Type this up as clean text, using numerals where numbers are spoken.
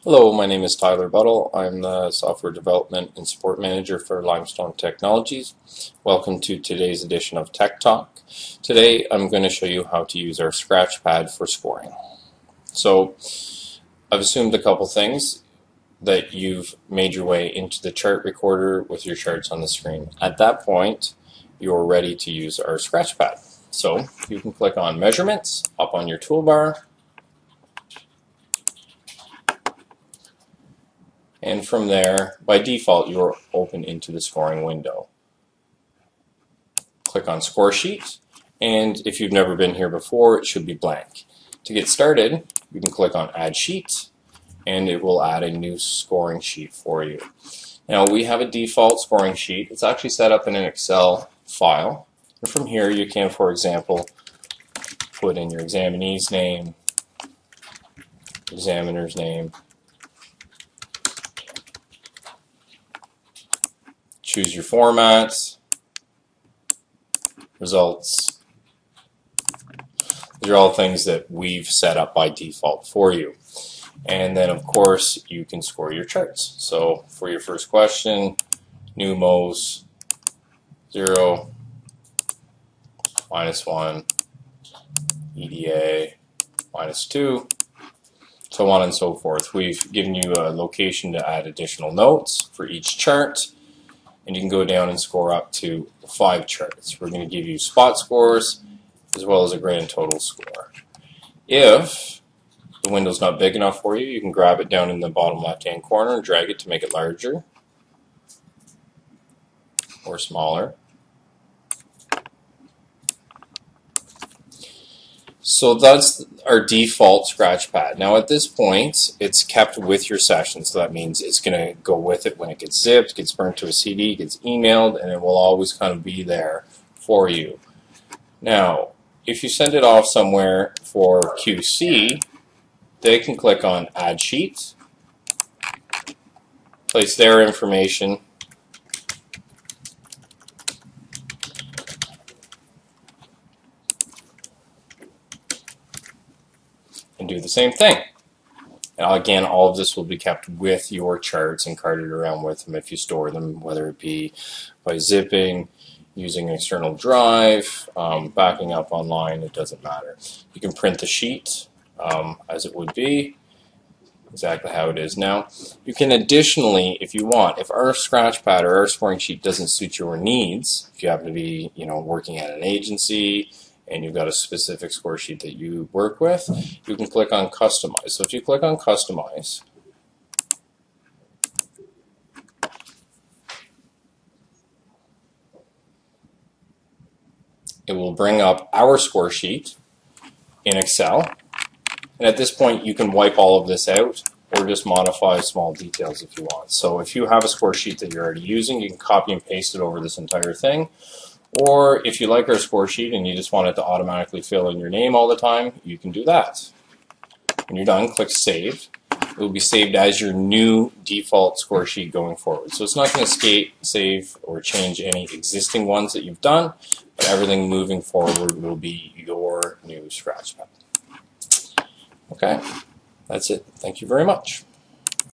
Hello, my name is Tyler Buttle. I'm the Software Development and Support Manager for Limestone Technologies. Welcome to today's edition of Tech Talk. Today I'm going to show you how to use our Scratchpad for scoring. So I've assumed a couple things, that you've made your way into the chart recorder with your charts on the screen. At that point, you're ready to use our Scratchpad. So you can click on Measurements up on your toolbar, and from there, by default, you're open into the scoring window. Click on Score Sheet, and if you've never been here before, it should be blank. To get started, you can click on Add Sheet, and it will add a new scoring sheet for you. Now, we have a default scoring sheet. It's actually set up in an Excel file. And from here, you can, for example, put in your examinee's name, examiner's name, choose your formats, results. These are all things that we've set up by default for you. And then, of course, you can score your charts. So for your first question, numos, 0, -1, EDA, -2, so on and so forth. We've given you a location to add additional notes for each chart. And you can go down and score up to 5 charts. We're going to give you spot scores as well as a grand total score. If the window's not big enough for you, you can grab it down in the bottom left-hand corner and drag it to make it larger or smaller. So that's our default Scratchpad. Now at this point, it's kept with your session, so that means it's going to go with it when it gets zipped, gets burnt to a CD, gets emailed, and it will always kind of be there for you. Now, if you send it off somewhere for QC, they can click on Add Sheet, place their information, and do the same thing. Now, again, all of this will be kept with your charts and carted around with them if you store them, whether it be by zipping, using an external drive, backing up online, it doesn't matter. You can print the sheet as it would be, exactly how it is now. You can additionally, if you want, if our Scratchpad or our scoring sheet doesn't suit your needs, if you happen to be, working at an agency, and you've got a specific score sheet that you work with, you can click on Customize. So if you click on Customize, it will bring up our score sheet in Excel. And at this point, you can wipe all of this out or just modify small details if you want. So if you have a score sheet that you're already using, you can copy and paste it over this entire thing. Or if you like our score sheet and you just want it to automatically fill in your name all the time, you can do that. When you're done, click Save. It will be saved as your new default score sheet going forward. So it's not going to save or change any existing ones that you've done, but everything moving forward will be your new Scratchpad. Okay, that's it. Thank you very much.